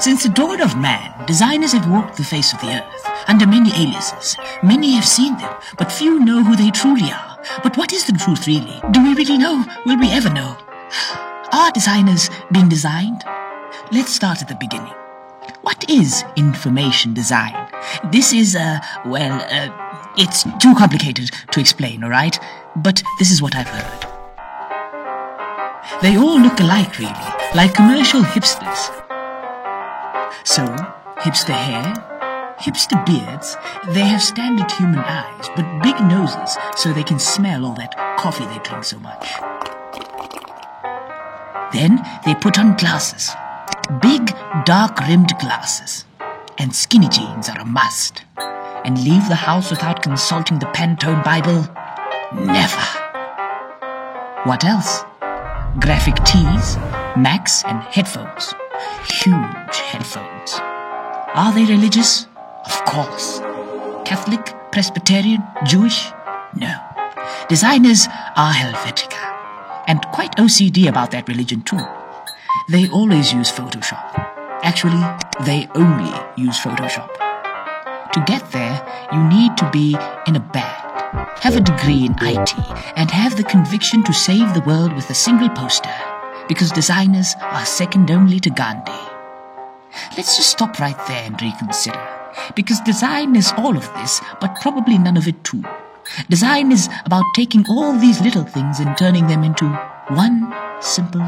Since the dawn of man, designers have walked the face of the earth under many aliases. Many have seen them, but few know who they truly are. But what is the truth really? Do we really know? Will we ever know? Are designers being designed? Let's start at the beginning. What is information design? This is, it's too complicated to explain, alright? But this is what I've heard. They all look alike, really, like commercial hipsters. So, hipster hair, hipster beards, they have standard human eyes, but big noses so they can smell all that coffee they drink so much. Then they put on glasses, big dark-rimmed glasses, and skinny jeans are a must. And leave the house without consulting the Pantone Bible? Never. What else? Graphic tees, Macs, and headphones. Huge headphones. Are they religious? Of course. Catholic, Presbyterian, Jewish? No. Designers are Helvetica, and quite OCD about that religion too. They always use Photoshop. Actually, they only use Photoshop. To get there, you need to be in a band, have a degree in IT, and have the conviction to save the world with a single poster, because designers are second only to Gandhi. Let's just stop right there and reconsider, because design is all of this, but probably none of it too. Design is about taking all these little things and turning them into one simple